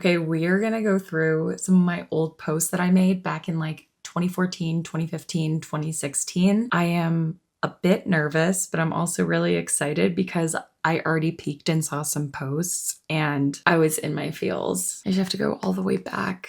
Okay, we're gonna go through some of my old posts that I made back in like 2014, 2015, 2016. I am a bit nervous, but I'm also really excited because I already peeked and saw some posts and I was in my feels. I just have to go all the way back.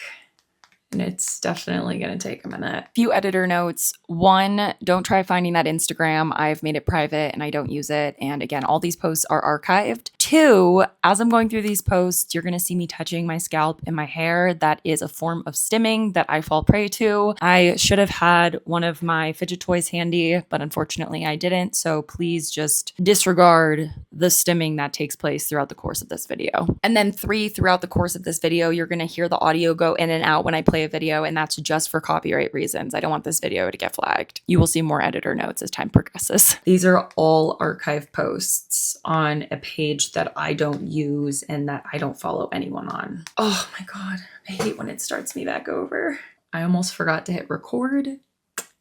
And it's definitely going to take a minute. Few editor notes. One, don't try finding that Instagram. I've made it private and I don't use it. And again, all these posts are archived. Two, as I'm going through these posts, you're going to see me touching my scalp and my hair. That is a form of stimming that I fall prey to. I should have had one of my fidget toys handy, but unfortunately I didn't. So please just disregard the stimming that takes place throughout the course of this video. And then three, throughout the course of this video, you're going to hear the audio go in and out when I play a video, and that's just for copyright reasons. I don't want this video to get flagged. You will see more editor notes as time progresses. These are all archive posts on a page that I don't use and that I don't follow anyone on. Oh my God, I hate when it starts me back over. I almost forgot to hit record.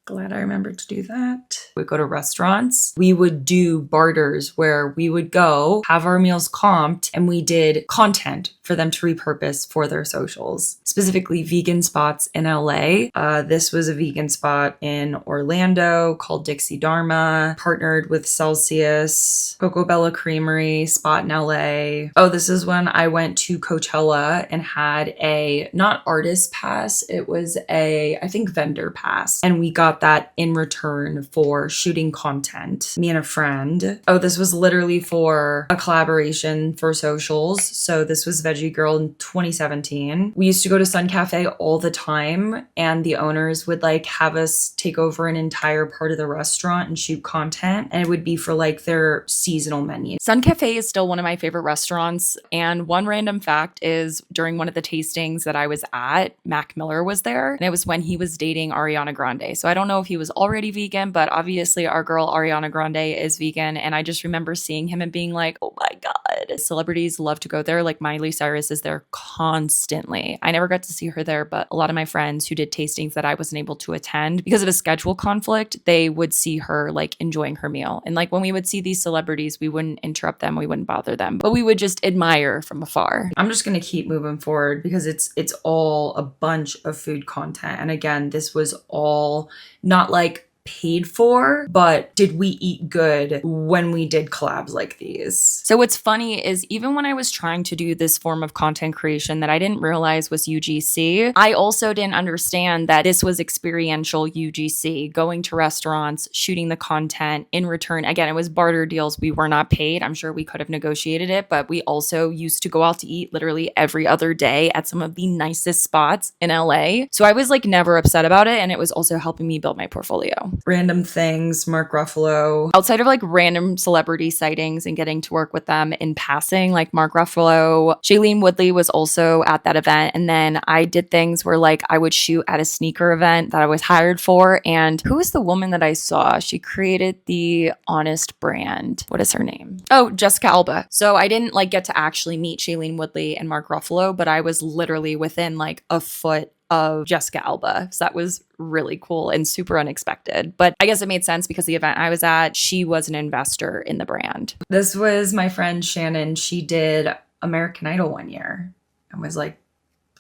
Glad I remembered to do that. We go to restaurants. We would do barters where we would go have our meals comped and we did content for them to repurpose for their socials, specifically vegan spots in LA. This was a vegan spot in Orlando called Dixie Dharma, partnered with Celsius, Coco Bella Creamery spot in LA. Oh, this is when I went to Coachella and had a, not artist pass, it was a, I think vendor pass. And we got that in return for shooting content, me and a friend. Oh, this was literally for a collaboration for socials. So this was Veggie Girl in 2017. We used to go to Sun Cafe all the time and the owners would like have us take over an entire part of the restaurant and shoot content. And it would be for like their seasonal menu. Sun Cafe is still one of my favorite restaurants. And one random fact is during one of the tastings that I was at, Mac Miller was there. And it was when he was dating Ariana Grande. So I don't know if he was already vegan, but obviously our girl Ariana Grande is vegan. And I just remember seeing him and being like, oh my God, celebrities love to go there. Like Miley Cyrus is there constantly. I never got to see her there, but a lot of my friends who did tastings that I wasn't able to attend because of a schedule conflict, they would see her like enjoying her meal. And like when we would see these celebrities, we wouldn't interrupt them, we wouldn't bother them, but we would just admire from afar. I'm just gonna keep moving forward because it's all a bunch of food content. And again, this was all not like paid for, but did we eat good when we did collabs like these? So what's funny is even when I was trying to do this form of content creation that I didn't realize was UGC, I also didn't understand that this was experiential UGC, going to restaurants, shooting the content in return. Again, it was barter deals. We were not paid. I'm sure we could have negotiated it, but we also used to go out to eat literally every other day at some of the nicest spots in LA. So I was like never upset about it. And it was also helping me build my portfolio. Random things, Mark Ruffalo. Outside of like random celebrity sightings and getting to work with them in passing, like Mark Ruffalo, Shailene Woodley was also at that event. And then I did things where like I would shoot at a sneaker event that I was hired for. And who is the woman that I saw? She created the Honest brand. What is her name? Oh, Jessica Alba. So I didn't like get to actually meet Shailene Woodley and Mark Ruffalo, but I was literally within like a foot of Jessica Alba. So that was really cool and super unexpected. But I guess it made sense because the event I was at, she was an investor in the brand. This was my friend Shannon. She did American Idol one year and was like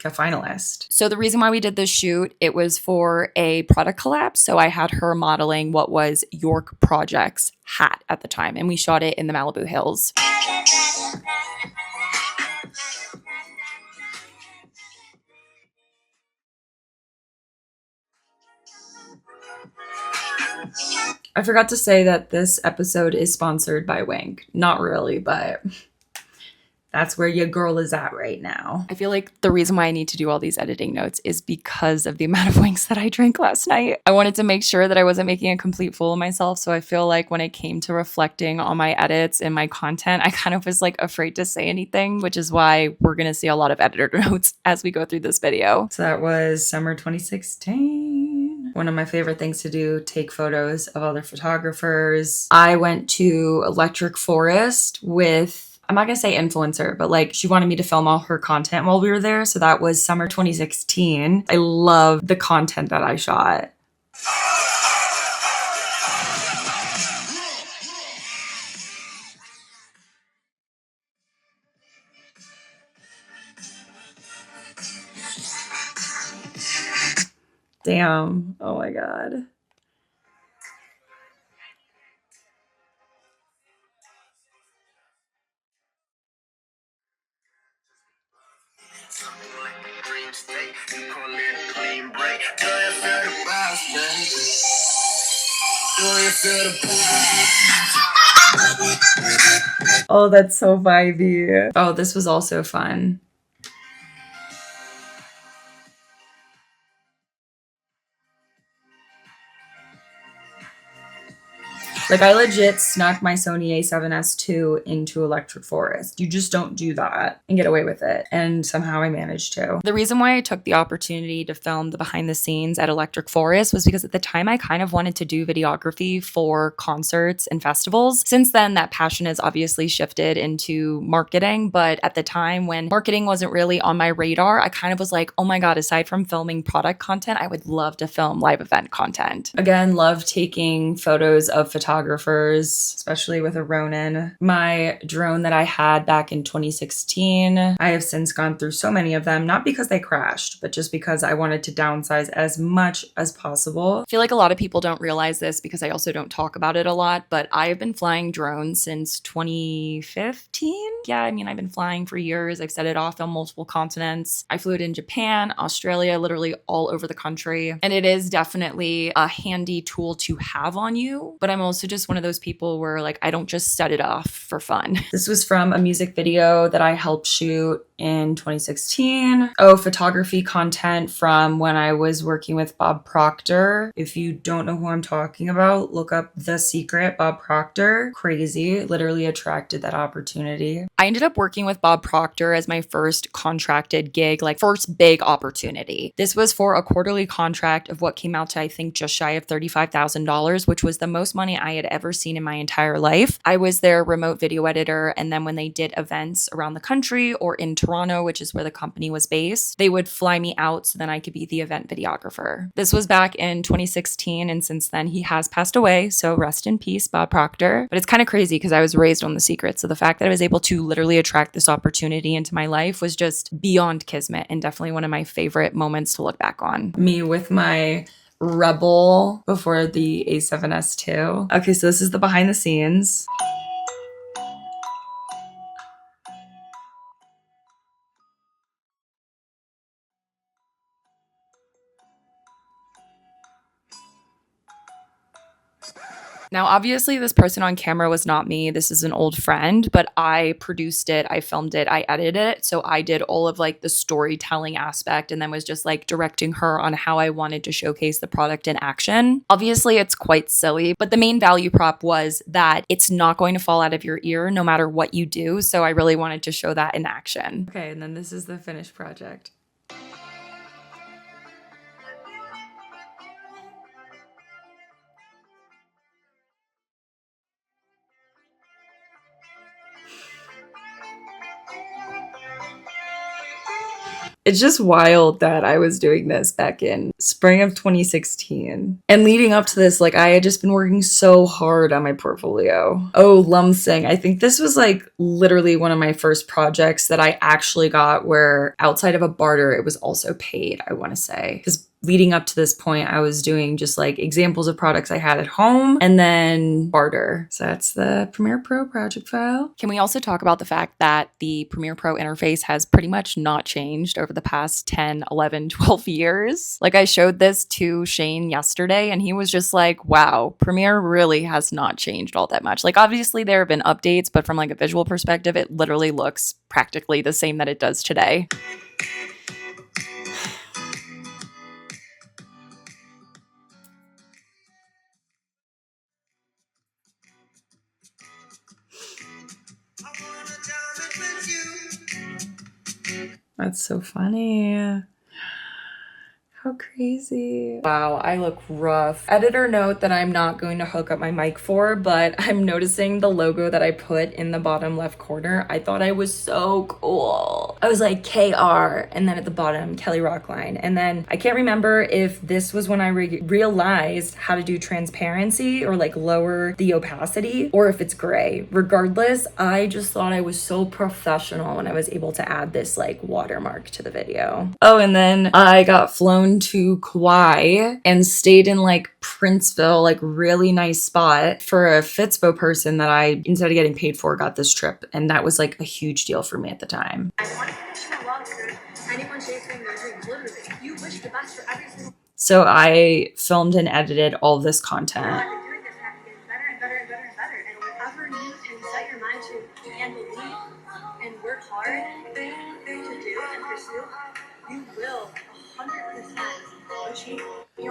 a finalist. So the reason why we did this shoot, it was for a product collab. So I had her modeling what was York Project's hat at the time. And we shot it in the Malibu Hills. I forgot to say that this episode is sponsored by Wink. Not really, but that's where your girl is at right now. I feel like the reason why I need to do all these editing notes is because of the amount of winks that I drank last night. I wanted to make sure that I wasn't making a complete fool of myself. So I feel like when it came to reflecting on my edits and my content, I kind of was like afraid to say anything, which is why we're going to see a lot of editor notes as we go through this video. So that was summer 2016. One of my favorite things to do, take photos of other photographers. I went to Electric Forest with, I'm not gonna say influencer, but like she wanted me to film all her content while we were there. So that was summer 2016. I love the content that I shot. Damn. Oh my God. Oh, that's so vibey. Oh, this was also fun. Like, I legit snuck my Sony a7S II into Electric Forest. You just don't do that and get away with it. And somehow I managed to. The reason why I took the opportunity to film the behind the scenes at Electric Forest was because at the time I kind of wanted to do videography for concerts and festivals. Since then, that passion has obviously shifted into marketing. But at the time when marketing wasn't really on my radar, I kind of was like, oh my God, aside from filming product content, I would love to film live event content. Again, love taking photos of photographers, especially with a Ronin. My drone that I had back in 2016, I have since gone through so many of them, not because they crashed, but just because I wanted to downsize as much as possible. I feel like a lot of people don't realize this because I also don't talk about it a lot, but I have been flying drones since 2015. Yeah, I mean, I've been flying for years. I've set it off on multiple continents. I flew it in Japan, Australia, literally all over the country. And it is definitely a handy tool to have on you, but I'm also just one of those people where like I don't just set it off for fun. This was from a music video that I helped shoot in 2016. Oh, photography content from when I was working with Bob Proctor. If you don't know who I'm talking about, look up The Secret, Bob Proctor. Crazy, literally attracted that opportunity. I ended up working with Bob Proctor as my first contracted gig, like first big opportunity. This was for a quarterly contract of what came out to, I think, just shy of $35,000, which was the most money I had ever seen in my entire life. I was their remote video editor. And then when they did events around the country or in Toronto, which is where the company was based, they would fly me out so then I could be the event videographer. This was back in 2016. And since then he has passed away. So rest in peace, Bob Proctor. But it's kind of crazy because I was raised on The Secret. So the fact that I was able to literally attract this opportunity into my life was just beyond kismet and definitely one of my favorite moments to look back on. Me with my Rebel before the a7S II. Okay, so this is the behind the scenes. Now, obviously, this person on camera was not me. This is an old friend, but I produced it, I filmed it, I edited it. So I did all of like the storytelling aspect and then was just like directing her on how I wanted to showcase the product in action. Obviously, it's quite silly, but the main value prop was that it's not going to fall out of your ear no matter what you do. So I really wanted to show that in action. Okay, and then this is the finished project. It's just wild that I was doing this back in spring of 2016. And leading up to this, like, I had just been working so hard on my portfolio. Oh, Lumsing. I think this was like literally one of my first projects that I actually got where outside of a barter, it was also paid, I want to say. Because leading up to this point, I was doing just like examples of products I had at home and then barter. So that's the Premiere Pro project file. Can we also talk about the fact that the Premiere Pro interface has pretty much not changed over the past 10, 11, 12 years? Like I showed this to Shane yesterday and he was just like, wow, Premiere really has not changed all that much. Like obviously there have been updates, but from like a visual perspective, it literally looks practically the same that it does today. That's so funny. How crazy. Wow, I look rough. Editor note that I'm not going to hook up my mic for, but I'm noticing the logo that I put in the bottom left corner. I thought I was so cool. I was like KR, and then at the bottom, Kelly Rockline. And then I can't remember if this was when I realized how to do transparency or like lower the opacity, or if it's gray. Regardless, I just thought I was so professional when I was able to add this like watermark to the video. Oh, and then I got flown flown to Kauai and stayed in like Princeville, like really nice spot for a Fitspo person that I, instead of getting paid for, got this trip. And that was like a huge deal for me at the time. So I filmed and edited all this content.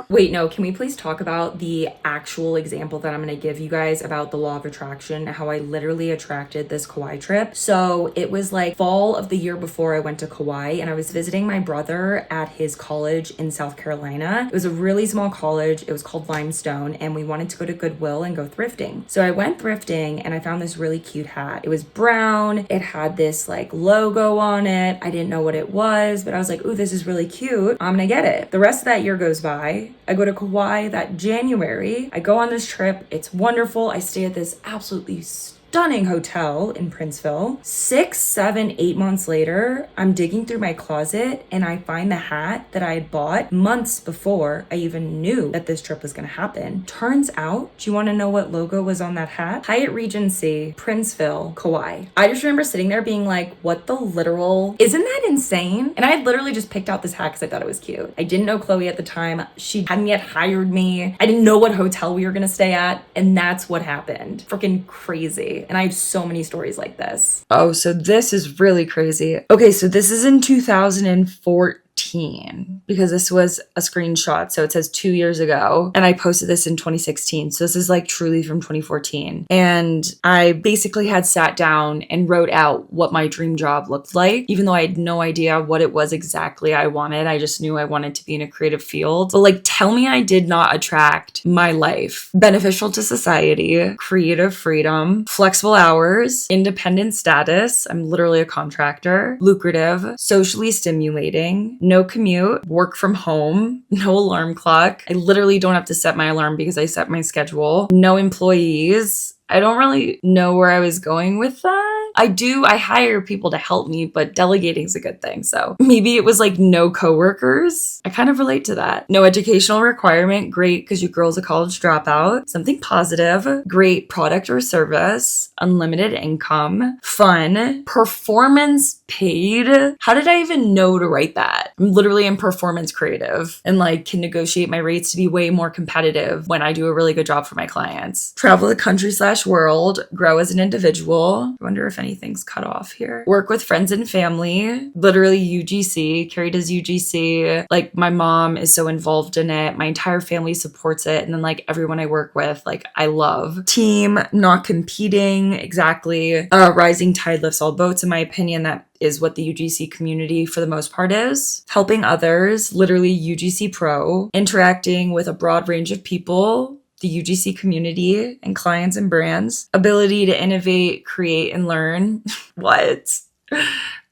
Wait, no, can we please talk about the actual example that I'm going to give you guys about the law of attraction, how I literally attracted this Kauai trip? So it was like fall of the year before I went to Kauai, and I was visiting my brother at his college in South Carolina. It was a really small college. It was called Limestone, and we wanted to go to Goodwill and go thrifting. So I went thrifting and I found this really cute hat. It was brown. It had this like logo on it. I didn't know what it was, but I was like, ooh, this is really cute. I'm going to get it. The rest of that year goes by. I go to Kauai that January. I go on this trip. It's wonderful. I stay at this absolutely stunning hotel in Princeville. 6, 7, 8 months later, I'm digging through my closet and I find the hat that I had bought months before I even knew that this trip was going to happen. Turns out, do you want to know what logo was on that hat? Hyatt Regency, Princeville, Kauai. I just remember sitting there being like, what the literal, isn't that insane? And I had literally just picked out this hat because I thought it was cute. I didn't know Chloe at the time. She hadn't yet hired me. I didn't know what hotel we were going to stay at. And that's what happened. Freaking crazy. And I have so many stories like this. Oh, so this is really crazy. Okay, so this is in 2014. Because this was a screenshot. So it says 2 years ago. And I posted this in 2016. So this is like truly from 2014. And I basically had sat down and wrote out what my dream job looked like, even though I had no idea what it was exactly I wanted. I just knew I wanted to be in a creative field. But like, tell me I did not attract my life. Beneficial to society, creative freedom, flexible hours, independent status. I'm literally a contractor, lucrative, socially stimulating, no commute, work from home, no alarm clock. I literally don't have to set my alarm because I set my schedule. No employees. I don't really know where I was going with that. I hire people to help me, but delegating is a good thing. So maybe it was like no coworkers. I kind of relate to that. No educational requirement. Great, because your girl's a college dropout. Something positive. Great product or service. Unlimited income. Fun. Performance paid. How did I even know to write that? I'm literally in performance creative and like can negotiate my rates to be way more competitive when I do a really good job for my clients. Travel the country/world. Grow as an individual. I wonder if anything's cut off here. Work with friends and family. Literally UGC. Carrie does UGC. Like my mom is so involved in it. My entire family supports it. And then like everyone I work with, like I love. Team, not competing. Exactly. Rising tide lifts all boats, in my opinion. That is what the UGC community for the most part is. Helping others, literally UGC Pro. Interacting with a broad range of people, the UGC community and clients and brands. Ability to innovate, create, and learn. What?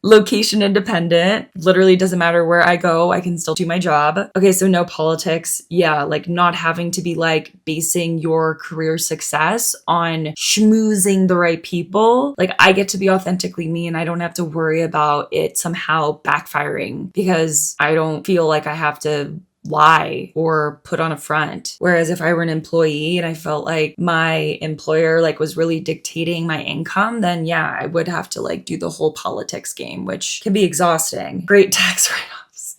Location independent. Literally doesn't matter where I go, I can still do my job. Okay, so no politics. Yeah, like not having to be like basing your career success on schmoozing the right people. Like I get to be authentically me and I don't have to worry about it somehow backfiring because I don't feel like I have to lie or put on a front. Whereas if I were an employee and I felt like my employer like was really dictating my income, then yeah, I would have to like do the whole politics game, which can be exhausting. Great tax write-offs.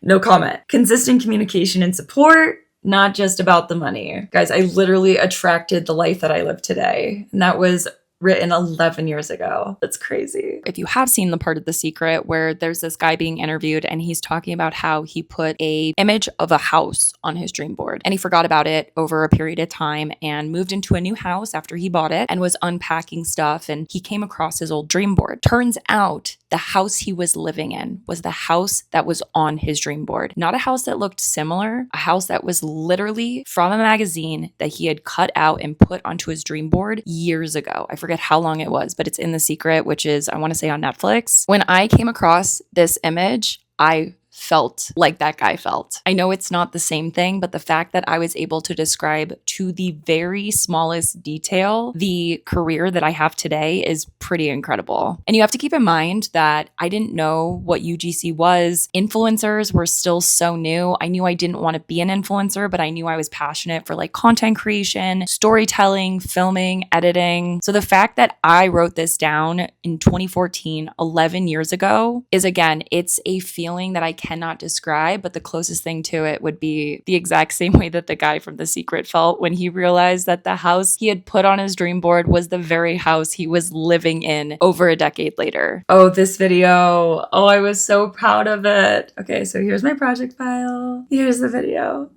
No comment. Consistent communication and support. Not just about the money. Guys, I literally attracted the life that I live today. And that was written 11 years ago. That's crazy. If you have seen the part of The Secret where there's this guy being interviewed and he's talking about how he put a image of a house on his dream board and he forgot about it over a period of time and moved into a new house after he bought it and was unpacking stuff and he came across his old dream board. Turns out the house he was living in was the house that was on his dream board. Not a house that looked similar, a house that was literally from a magazine that he had cut out and put onto his dream board years ago. I forget how long it was, but it's in The Secret, which is, I want to say, on Netflix. When I came across this image, I felt like that guy felt. I know it's not the same thing, but the fact that I was able to describe to the very smallest detail the career that I have today is pretty incredible. And you have to keep in mind that I didn't know what UGC was. Influencers were still so new. I knew I didn't want to be an influencer, but I knew I was passionate for like content creation, storytelling, filming, editing. So the fact that I wrote this down in 2014, 11 years ago, is again, it's a feeling that I cannot describe, but the closest thing to it would be the exact same way that the guy from The Secret felt when he realized that the house he had put on his dream board was the very house he was living in over a decade later. Oh, this video. Oh, I was so proud of it. Okay, so here's my project file. Here's the video.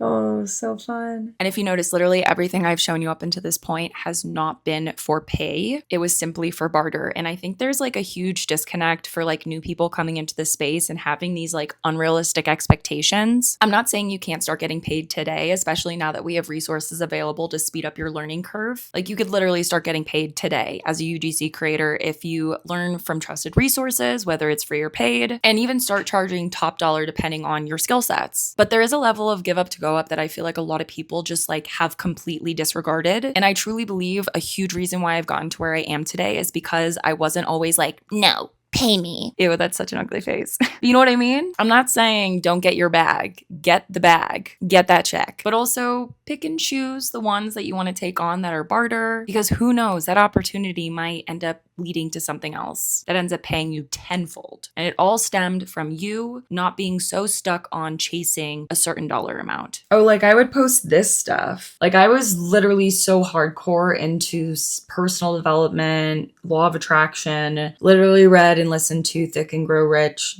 Oh, so fun. And if you notice, literally everything I've shown you up until this point has not been for pay. It was simply for barter. And I think there's like a huge disconnect for like new people coming into the space and having these like unrealistic expectations. I'm not saying you can't start getting paid today, especially now that we have resources available to speed up your learning curve. Like you could literally start getting paid today as a UGC creator if you learn from trusted resources, whether it's free or paid, and even start charging top dollar depending on your skill sets. But there is a level of give up to go up that I feel like a lot of people just like have completely disregarded. And I truly believe a huge reason why I've gotten to where I am today is because I wasn't always like, no, pay me. Ew, that's such an ugly face. You know what I mean? I'm not saying don't get your bag. Get the bag. Get that check. But also pick and choose the ones that you want to take on that are barter, because who knows, that opportunity might end up leading to something else that ends up paying you tenfold. And it all stemmed from you not being so stuck on chasing a certain dollar amount. Oh, like I would post this stuff. Like I was literally so hardcore into personal development, law of attraction, literally read and listened to Think and Grow Rich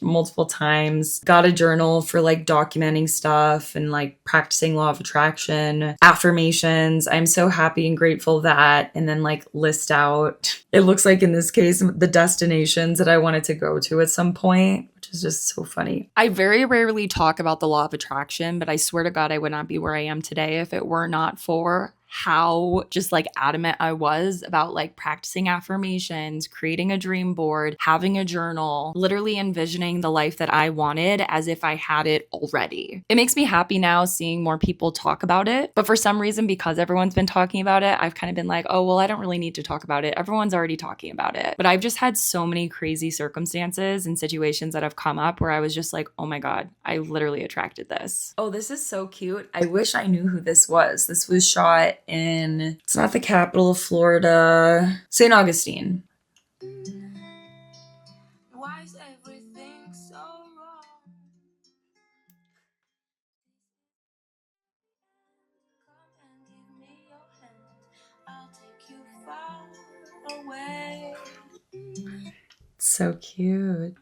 multiple times. Got a journal for like documenting stuff and like practicing law of attraction, affirmations. I'm so happy and grateful that, and then like list out, it looks like in this case, the destinations that I wanted to go to at some point, which is just so funny. I very rarely talk about the law of attraction, but I swear to God, I would not be where I am today if it were not for how just like adamant I was about like practicing affirmations, creating a dream board, having a journal, literally envisioning the life that I wanted as if I had it already. It makes me happy now seeing more people talk about it. But for some reason, because everyone's been talking about it, I've kind of been like, oh, well, I don't really need to talk about it. Everyone's already talking about it. But I've just had so many crazy circumstances and situations that have come up where I was just like, oh my God, I literally attracted this. Oh, this is so cute. I wish I knew who this was. This was shot in, it's not the capital of Florida, St. Augustine. Why is everything so wrong? Come and give me your hand. I'll take you far away. So cute.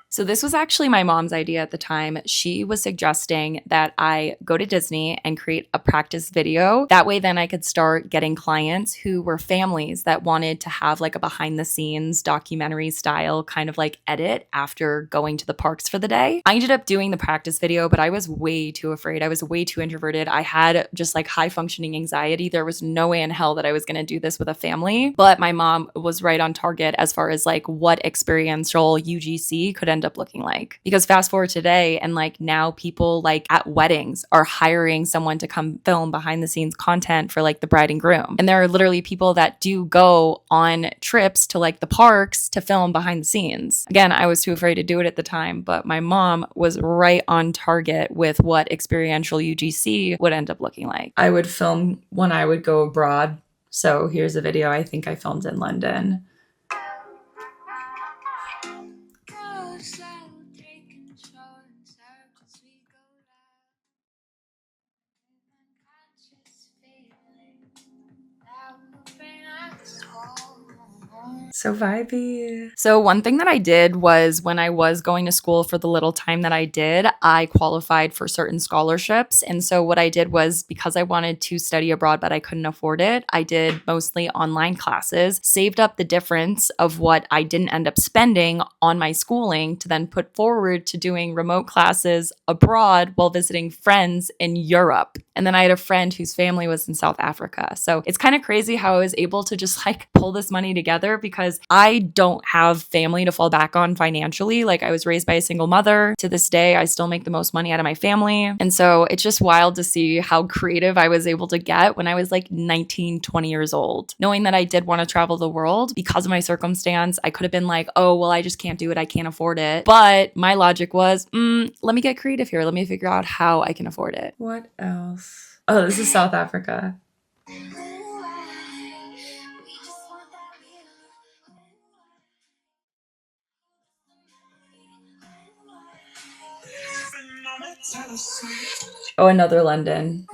So this was actually my mom's idea at the time. She was suggesting that I go to Disney and create a practice video. That way then I could start getting clients who were families that wanted to have like a behind the scenes documentary style kind of like edit after going to the parks for the day. I ended up doing the practice video, but I was way too afraid. I was way too introverted. I had just like high functioning anxiety. There was no way in hell that I was going to do this with a family, but my mom was right on target as far as like what experiential UGC could end up looking like. Because fast forward today, and like now people like at weddings are hiring someone to come film behind the scenes content for like the bride and groom. And there are literally people that do go on trips to like the parks to film behind the scenes. Again, I was too afraid to do it at the time, but my mom was right on target with what experiential UGC would end up looking like. I would film when I would go abroad. So here's a video I think I filmed in London. So vibey. So one thing that I did was when I was going to school for the little time that I did, I qualified for certain scholarships. And so what I did was, because I wanted to study abroad but I couldn't afford it, I did mostly online classes, saved up the difference of what I didn't end up spending on my schooling to then put forward to doing remote classes abroad while visiting friends in Europe. And then I had a friend whose family was in South Africa. So it's kind of crazy how I was able to just like pull this money together, because I don't have family to fall back on financially. Like, I was raised by a single mother. To this day, I still make the most money out of my family. And so it's just wild to see how creative I was able to get when I was like 19, 20 years old. Knowing that I did want to travel the world because of my circumstance, I could have been like, oh, well, I just can't do it. I can't afford it. But my logic was, let me get creative here. Let me figure out how I can afford it. What else? Oh, this is South Africa. Oh, another London.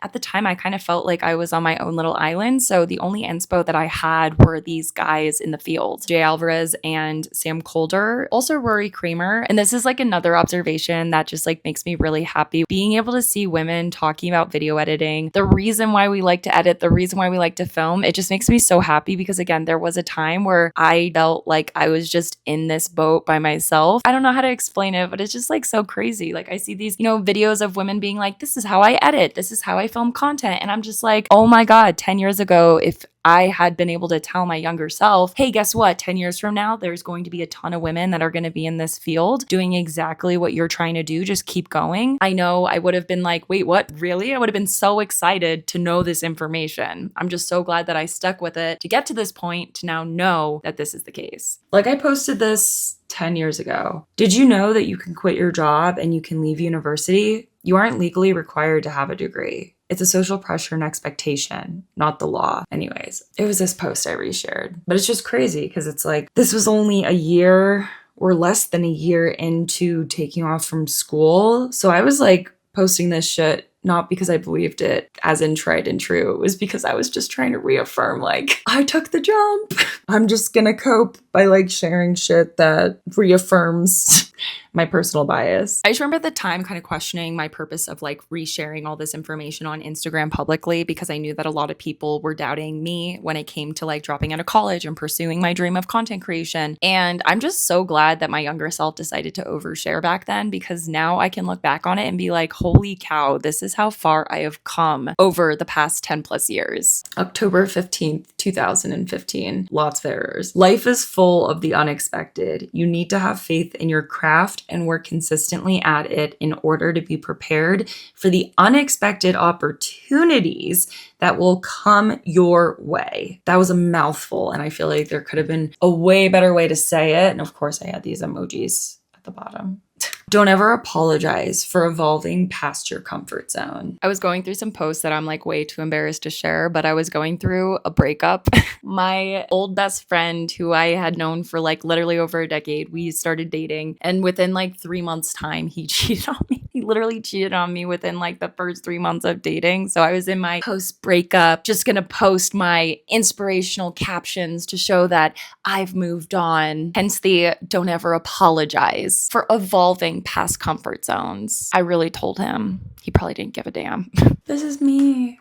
At the time, I kind of felt like I was on my own little island. So the only inspo that I had were these guys in the field, Jay Alvarez and Sam Colder, also Rory Kramer. And this is like another observation that just like makes me really happy. Being able to see women talking about video editing, the reason why we like to edit, the reason why we like to film, it just makes me so happy, because again, there was a time where I felt like I was just in this boat by myself. I don't know how to explain it, but it's just like so crazy. Like, I see these, videos of women being like, this is how I edit, this is how I film content. And I'm just like, oh my God, 10 years ago, if I had been able to tell my younger self, hey, guess what? 10 years from now, there's going to be a ton of women that are going to be in this field doing exactly what you're trying to do. Just keep going. I know I would have been like, wait, what? Really? I would have been so excited to know this information. I'm just so glad that I stuck with it to get to this point to now know that this is the case. Like, I posted this 10 years ago. Did you know that you can quit your job and you can leave university? You aren't legally required to have a degree. It's a social pressure and expectation, not the law. Anyways, it was this post I reshared. But it's just crazy because it's like, this was only a year or less than a year into taking off from school. So I was like posting this shit not because I believed it as in tried and true. It was because I was just trying to reaffirm, like, I took the jump. I'm just gonna cope by like sharing shit that reaffirms my personal bias. I just remember at the time kind of questioning my purpose of like resharing all this information on Instagram publicly, because I knew that a lot of people were doubting me when it came to like dropping out of college and pursuing my dream of content creation. And I'm just so glad that my younger self decided to overshare back then, because now I can look back on it and be like, holy cow, this is how far I have come over the past 10 plus years. October 15th, 2015. Lots of errors. Life is full of the unexpected. You need to have faith in your craft and work consistently at it in order to be prepared for the unexpected opportunities that will come your way. That was a mouthful, and I feel like there could have been a way better way to say it. And of course, I had these emojis at the bottom. Don't ever apologize for evolving past your comfort zone. I was going through some posts that I'm like way too embarrassed to share, but I was going through a breakup. My old best friend, who I had known for like literally over a decade, we started dating, and within like 3 months' time, he cheated on me. He literally cheated on me within like the first 3 months of dating. So I was in my post breakup, just gonna post my inspirational captions to show that I've moved on. Hence the don't ever apologize for evolving past comfort zones. I really told him. He probably didn't give a damn. This is me,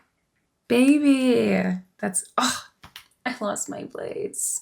baby. I lost my blades.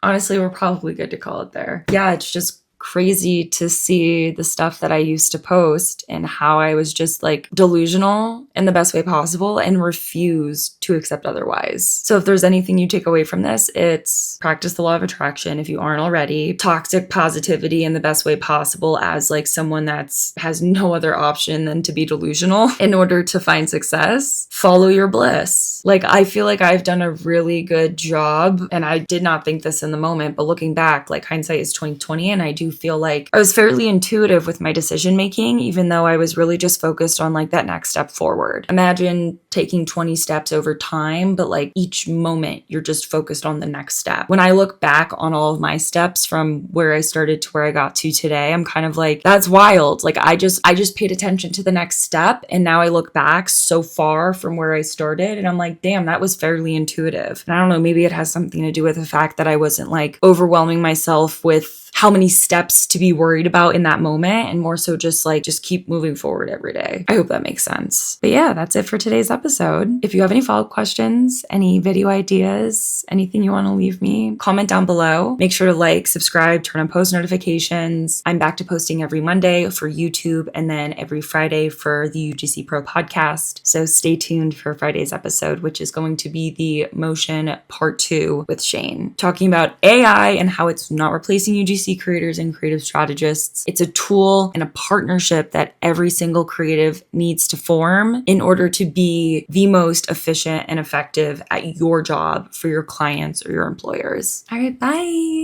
Honestly, we're probably good to call it there. Yeah, it's just crazy to see the stuff that I used to post and how I was just like delusional in the best way possible and refused to accept otherwise. So if there's anything you take away from this, it's practice the law of attraction if you aren't already. Toxic positivity in the best way possible as like someone has no other option than to be delusional in order to find success. Follow your bliss. Like, I feel like I've done a really good job, and I did not think this in the moment, but looking back, like, hindsight is 2020, and I do feel like I was fairly intuitive with my decision making, even though I was really just focused on like that next step forward. Imagine taking 20 steps over time, but like each moment you're just focused on the next step. When I look back on all of my steps from where I started to where I got to today, I'm kind of like, that's wild. Like I just paid attention to the next step, and now I look back so far from where I started and I'm like, damn, that was fairly intuitive. And I don't know, maybe it has something to do with the fact that I wasn't like overwhelming myself with how many steps to be worried about in that moment, and more so just keep moving forward every day. I hope that makes sense. But yeah, that's it for today's episode. If you have any follow-up questions, any video ideas, anything you want to leave me, comment down below. Make sure to like, subscribe, turn on post notifications. I'm back to posting every Monday for YouTube and then every Friday for the UGC Pro podcast. So stay tuned for Friday's episode, which is going to be the motion part 2 with Shane, talking about AI and how it's not replacing UGC creators and creative strategists. It's a tool and a partnership that every single creative needs to form in order to be the most efficient and effective at your job for your clients or your employers. All right, bye.